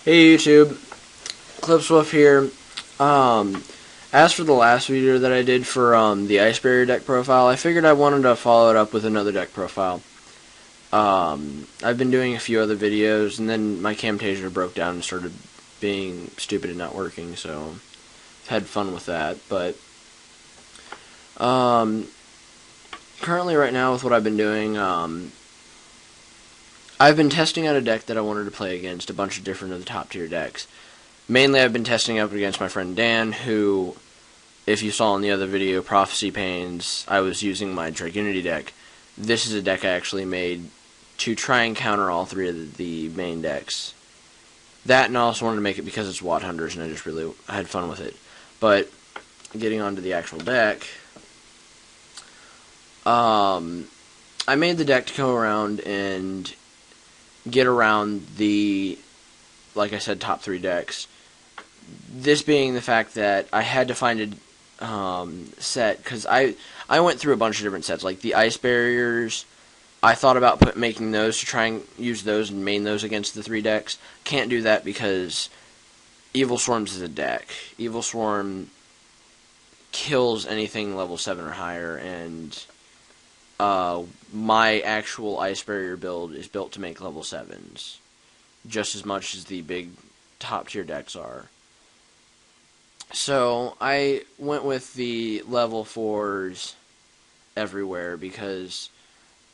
Hey YouTube, Eclipsewolf here. As for the last video that I did for the Ice Barrier deck profile, I figured I wanted to follow it up with another deck profile. I've been doing a few other videos, and then my Camtasia broke down and started being stupid and not working, so I've had fun with that. But currently right now with what I've been doing, I've been testing out a deck that I wanted to play against a bunch of different of the top tier decks. Mainly I've been testing up against my friend Dan, who, if you saw in the other video, Prophecy Pains, I was using my Dragunity deck. This is a deck I actually made to try and counter all three of the main decks. That, and I also wanted to make it because it's Watthunders, and I just really had fun with it. But, getting on to the actual deck, I made the deck to go around and get around the, like I said, top three decks. This being the fact that I had to find a set, because I went through a bunch of different sets, like the Ice Barriers. I thought about making those to try and use those and main those against the three decks. Can't do that because Evil Swarms is a deck. Evil Swarm kills anything level 7 or higher, and my actual Ice Barrier build is built to make level 7s, just as much as the big top tier decks are. So I went with the level 4s everywhere because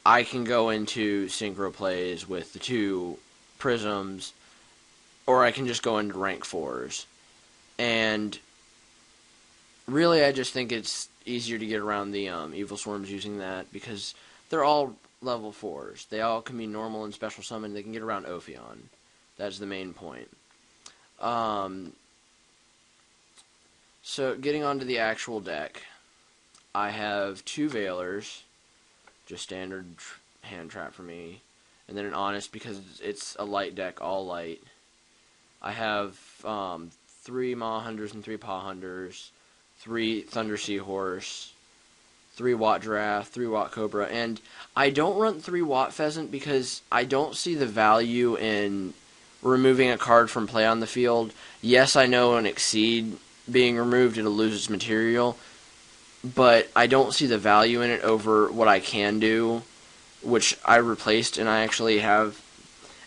I can go into synchro plays with the 2 prisms, or I can just go into rank 4s. And really I just think it's easier to get around the Evil Swarms using that, because they're all level 4s. They all can be normal and special summon. They can get around Ophion. That's the main point. So, getting onto the actual deck, I have 2 Veilers, just standard hand trap for me, and then an Honest because it's a light deck, all light. I have 3 Hunters and 3 Hunters, 3 Thunder Seahorse, 3 Watt Giraffe, 3 Watt Cobra, and I don't run 3 Watt Pheasant because I don't see the value in removing a card from play on the field. Yes, I know an Exceed being removed, it'll lose its material, but I don't see the value in it over what I can do, which I replaced, and I actually have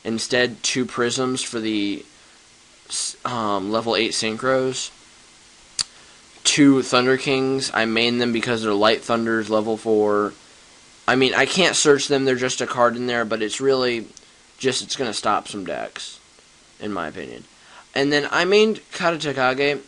instead 2 Prisms for the level 8 Synchros. 2 Thunder Kings. I main them because they're Light Thunders, level 4. I mean, I can't search them, they're just a card in there, but it's really just, it's going to stop some decks, in my opinion. And then I mained Katagokage.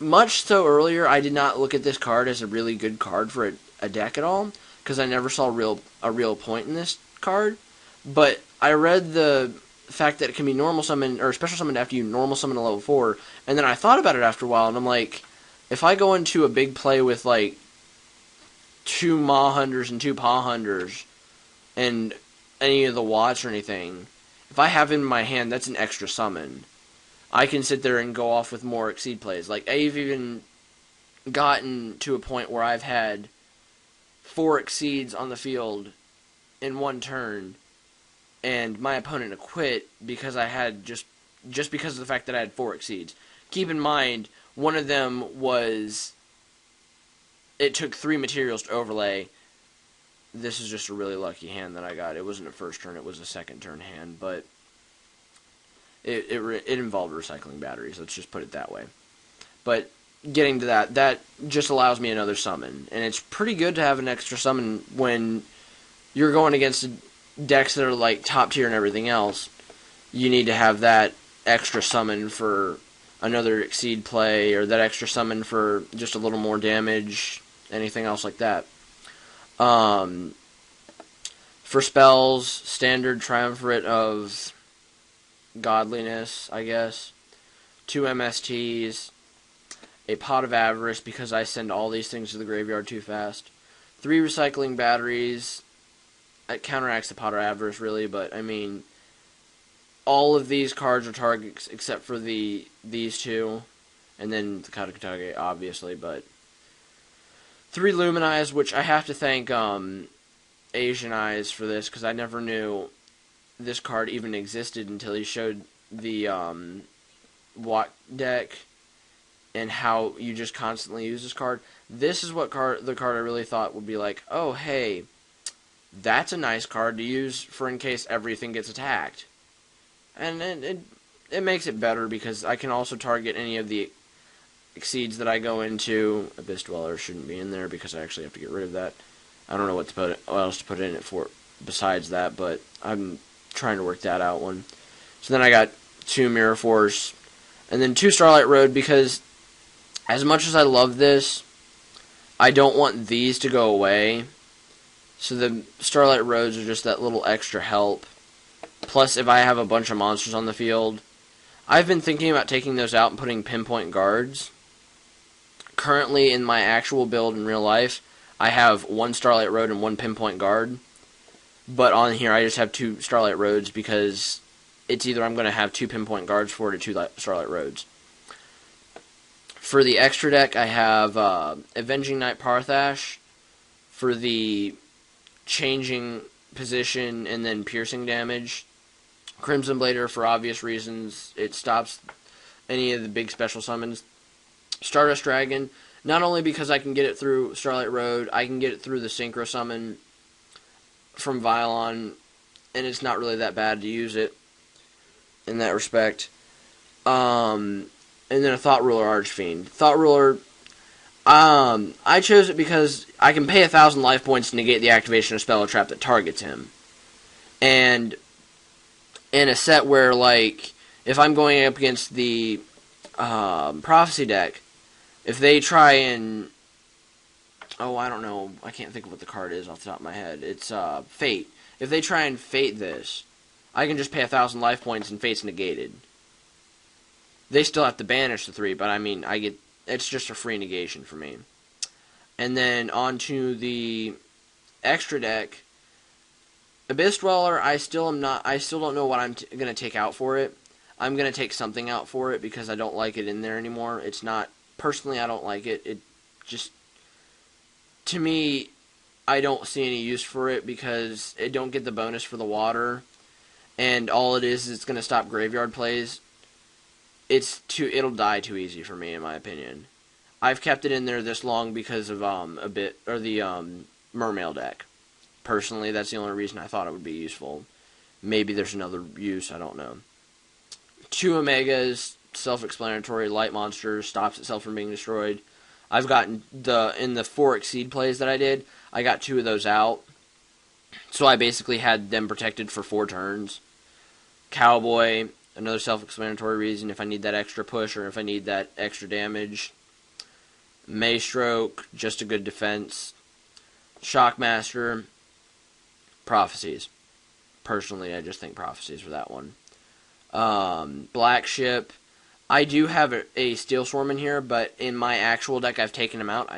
Much so earlier, I did not look at this card as a really good card for a deck at all, because I never saw a real point in this card. But I read the fact that it can be normal summoned or special summoned after you normal summon a level 4, and then I thought about it after a while, and I'm like, if I go into a big play with like 2 Hunters and 2 Hunters and any of the Watts or anything, if I have it in my hand, that's an extra summon. I can sit there and go off with more Exceed plays. Like, I've even gotten to a point where I've had 4 Exceeds on the field in one turn, and my opponent quit because I had just because of the fact that I had 4 Exceeds. Keep in mind, one of them was, it took 3 materials to overlay. This is just a really lucky hand that I got. It wasn't a first turn, it was a second turn hand, but it involved recycling batteries, let's just put it that way. But getting to that just allows me another summon, and it's pretty good to have an extra summon when you're going against decks that are like top tier and everything else. You need to have that extra summon for another Exceed play, or that extra summon for just a little more damage, anything else like that. For spells, standard Triumvirate of Godliness, I guess. 2 MSTs. A Pot of Avarice, because I send all these things to the graveyard too fast. 3 Recycling Batteries. It counteracts the Pot of Avarice, really, but, I mean, all of these cards are targets except for these 2. And then the Katagokage, obviously, but 3 Luminize, which I have to thank Asian Eyes for this, because I never knew this card even existed until he showed the Watt deck and how you just constantly use this card. This is what the card I really thought would be like, oh, hey, that's a nice card to use for in case everything gets attacked. And it makes it better because I can also target any of the exceeds that I go into. Abyss Dweller shouldn't be in there because I actually have to get rid of that. I don't know what else to put in it for besides that, but I'm trying to work that out one. So then I got 2 Mirror Force, and then 2 Starlight Road because as much as I love this, I don't want these to go away. So the Starlight Roads are just that little extra help. Plus, if I have a bunch of monsters on the field, I've been thinking about taking those out and putting Pinpoint Guards. Currently, in my actual build in real life, I have 1 Starlight Road and 1 Pinpoint Guard. But on here, I just have 2 Starlight Roads because it's either I'm going to have 2 Pinpoint Guards for it or 2 Starlight Roads. For the extra deck, I have Avenging Knight Parthash for the changing position and then piercing damage. Crimson Blader for obvious reasons. It stops any of the big special summons. Stardust Dragon, not only because I can get it through Starlight Road, I can get it through the Synchro Summon from Violon, and it's not really that bad to use it in that respect. And then a Thought Ruler Archfiend. Thought Ruler, I chose it because I can pay 1,000 life points to negate the activation of spell or trap that targets him. And in a set where, like, if I'm going up against the Prophecy deck, if they try and... Oh, I don't know. I can't think of what the card is off the top of my head. It's Fate. If they try and Fate this, I can just pay 1,000 life points and Fate's negated. They still have to banish the 3, but I mean, it's just a free negation for me. And then on to the extra deck. Abyss Dweller, I still don't know what I'm going to take out for it. I'm going to take something out for it because I don't like it in there anymore. It's not, personally, I don't like it. It just, to me, I don't see any use for it because it don't get the bonus for the water. And all it is it's going to stop graveyard plays. It'll die too easy for me, in my opinion. I've kept it in there this long because of the Mermail deck. Personally, that's the only reason I thought it would be useful. Maybe there's another use, I don't know. 2 Omegas, self-explanatory, light monster, stops itself from being destroyed. I've gotten in the 4 Exceed plays that I did, I got 2 of those out. So I basically had them protected for 4 turns. Cowboy, another self-explanatory reason if I need that extra push or if I need that extra damage. Maystroke, just a good defense. Shockmaster, Prophecies. Personally, I just think Prophecies for that one. Black Ship. I do have a Steelswarm in here, but in my actual deck, I've taken him out.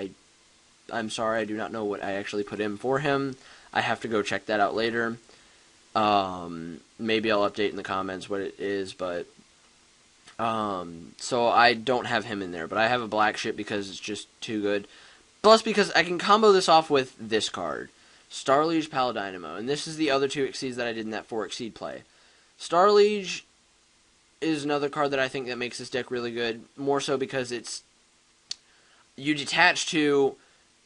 I'm sorry, I do not know what I actually put in for him. I have to go check that out later. Maybe I'll update in the comments what it is, but so I don't have him in there, but I have a Black Ship because it's just too good. Plus because I can combo this off with this card, Starliege Paladynamo, and this is the other 2 Exceeds that I did in that 4 Exceed play. Starliege is another card that I think that makes this deck really good, more so because you detach to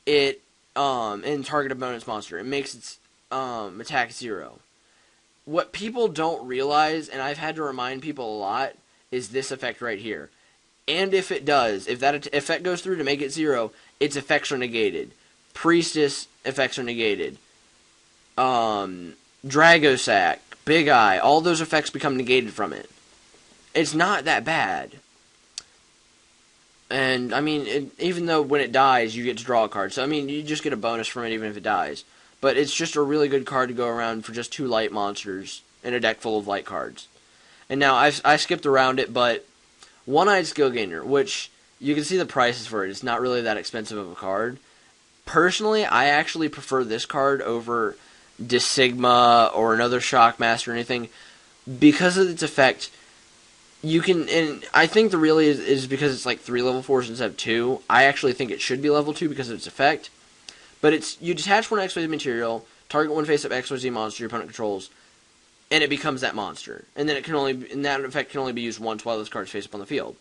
it and target a bonus monster. It makes its attack 0. What people don't realize, and I've had to remind people a lot, is this effect right here. And if it does, if that effect goes through to make it 0, its effects are negated. Priestess effects are negated. Dragosack, Big Eye, all those effects become negated from it. It's not that bad. And, I mean, even though when it dies, you get to draw a card. So, I mean, you just get a bonus from it even if it dies. But it's just a really good card to go around for just 2 light monsters in a deck full of light cards. And now, I skipped around it, but One-Eyed Skill Gainer, which you can see the prices for it. It's not really that expensive of a card. Personally, I actually prefer this card over Disigma or another Shockmaster or anything because of its effect. You can, and I think the really is because it's like 3 level 4s instead of 2. I actually think it should be level 2 because of its effect. But you detach 1 XYZ material, target 1 face-up XYZ monster your opponent controls, and it becomes that monster. And then that effect can only be used once while this card's face up on the field.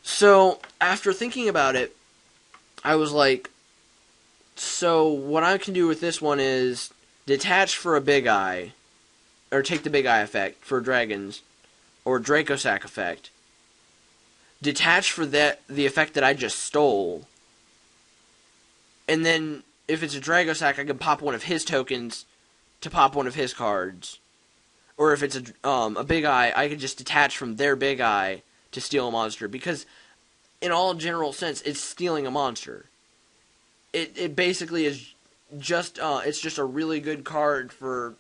So, after thinking about it, I was like, so what I can do with this one is detach for a Big Eye, or take the Big Eye effect for dragons, or Dracosac effect, detach for the effect that I just stole, and then if it's a Dracosac, I can pop one of his tokens to pop one of his cards. Or if it's a Big Eye, I can just detach from their Big Eye to steal a monster. Because, in all general sense, it's stealing a monster. It basically is just, it's just a really good card for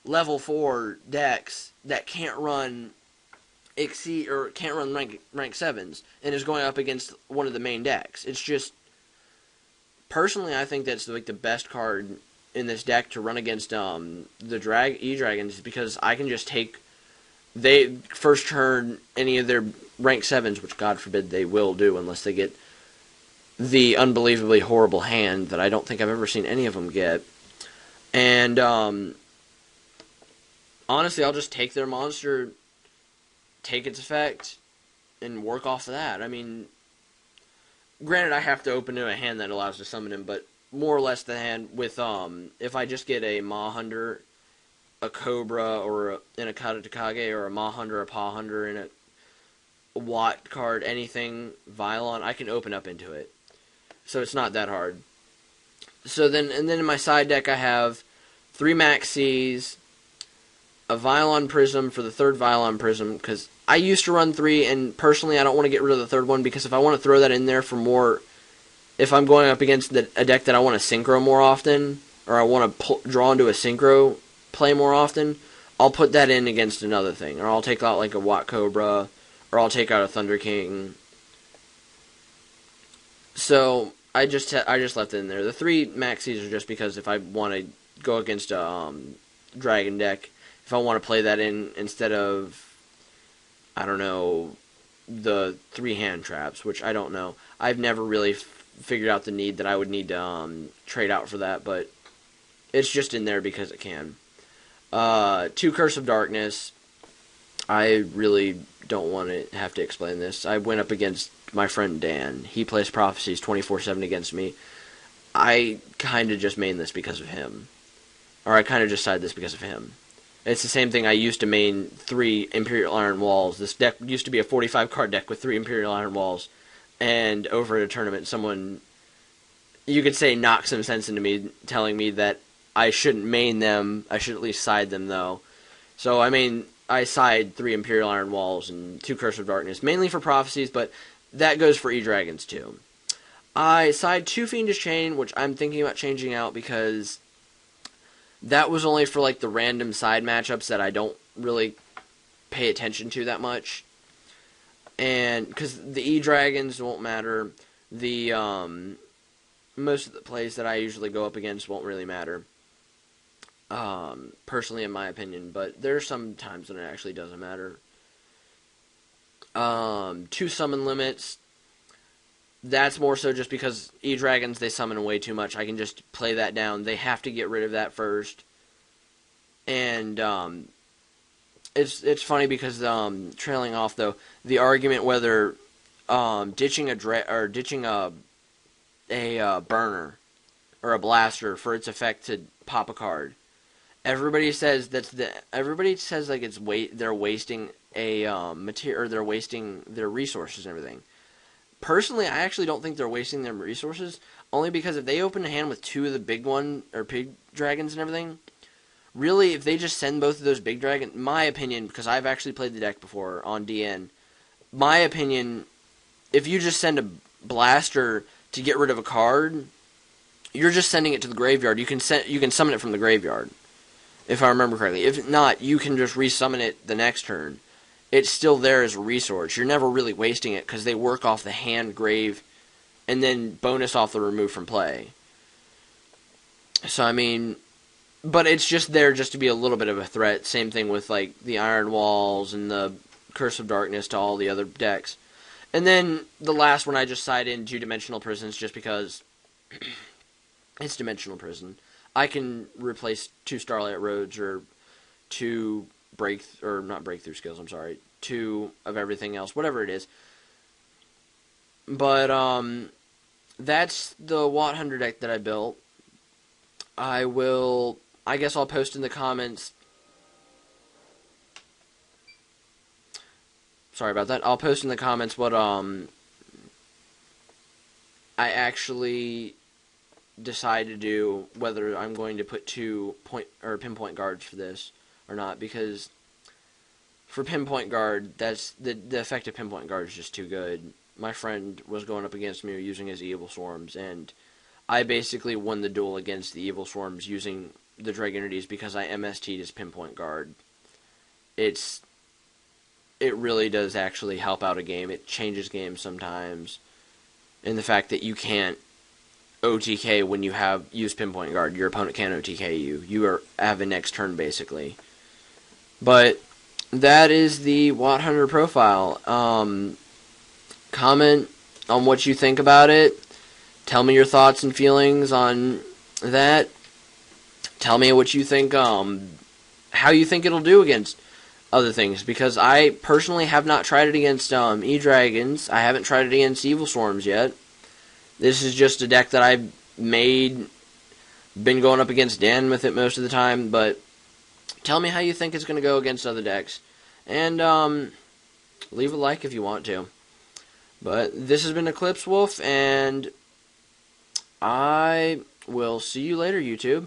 level 4 decks that can't run rank 7s, and is going up against one of the main decks. It's just, personally, I think that's like the best card in this deck to run against the E-Dragons, because I can just take, they first turn any of their rank 7s, which God forbid they will do unless they get the unbelievably horrible hand that I don't think I've ever seen any of them get. And honestly, I'll just take their monster, take its effect, and work off of that. I mean, granted, I have to open to a hand that allows to summon him, but more or less the hand with, if I just get a Hunder, a Cobra, or in a Katagokage, or a Hunder, a Hunder, and a Watt card, anything, Violon, I can open up into it. So it's not that hard. So then, and then in my side deck I have 3 Maxis, a Violon Prism for the 3rd Violon Prism, because I used to run 3, and personally I don't want to get rid of the 3rd one, because if I want to throw that in there for more, if I'm going up against a deck that I want to synchro more often, or I want to draw into a synchro play more often, I'll put that in against another thing. Or I'll take out like a Watt Cobra, or I'll take out a Thunder King. So I just left it in there. The 3 Maxis are just because if I want to go against a Dragon deck, if I want to play that in instead of, I don't know, the 3 hand traps, which I don't know. I've never really figured out the need that I would need to trade out for that, but it's just in there because it can. 2 Curse of Darkness. I really don't want to have to explain this. I went up against my friend Dan. He plays Prophecies 24/7 against me. I kind of just main this because of him. Or I kind of just side this because of him. It's the same thing. I used to main 3 Imperial Iron Walls. This deck used to be a 45 card deck with 3 Imperial Iron Walls. And over at a tournament, someone, you could say, knocked some sense into me, telling me that I shouldn't main them. I should at least side them, though. So, I side 3 Imperial Iron Walls and 2 Curse of Darkness, mainly for Prophecies, but that goes for E-Dragons, too. I side 2 Fiendish Chain, which I'm thinking about changing out because that was only for, like, the random side matchups that I don't really pay attention to that much. And, because the E-Dragons won't matter, the, most of the plays that I usually go up against won't really matter. Personally, in my opinion, but there's some times when it actually doesn't matter. 2 summon limits. That's more so just because E-Dragons, they summon way too much. I can just play that down. They have to get rid of that first. And, it's funny because, trailing off though, the argument whether, ditching a burner or a blaster for its effect to pop a card. Everybody says like they're wasting a material, or they're wasting their resources and everything. Personally, I actually don't think they're wasting their resources, only because if they open a hand with 2 of the big dragons and everything, really, if they just send both of those big dragons, my opinion, because I've actually played the deck before on DN, my opinion, if you just send a blaster to get rid of a card, you're just sending it to the graveyard. You can summon it from the graveyard, if I remember correctly. If not, you can just resummon it the next turn. It's still there as a resource. You're never really wasting it because they work off the hand, grave, and then bonus off the remove from play. So, but it's just there just to be a little bit of a threat. Same thing with, like, the Iron Walls and the Curse of Darkness to all the other decks. And then the last one I just side in 2-dimensional prisons just because it's Dimensional Prison. I can replace 2 Starlight Roads or 2 not breakthrough skills, I'm sorry, 2 of everything else, whatever it is. But that's the Watthunders deck that I built. I guess I'll post in the comments. Sorry about that. I'll post in the comments what I actually decide to do, whether I'm going to put 2 pinpoint guards for this or not, because for pinpoint guard, that's the effective pinpoint guard is just too good. My friend was going up against me using his evil swarms, and I basically won the duel against the evil swarms using the Dragonities because I MST'd his pinpoint guard. It really does actually help out a game. It changes games sometimes. And the fact that you can't OTK when you use pinpoint guard, your opponent can't OTK you. You have a next turn basically. But that is the Watthunders profile. Comment on what you think about it. Tell me your thoughts and feelings on that. Tell me what you think, how you think it'll do against other things, because I personally have not tried it against E-Dragons. I haven't tried it against Evil Swarms yet. This is just a deck that I've made, been going up against Dan with it most of the time, but tell me how you think it's going to go against other decks. And leave a like if you want to. But this has been Eclipsewolf, and I will see you later, YouTube.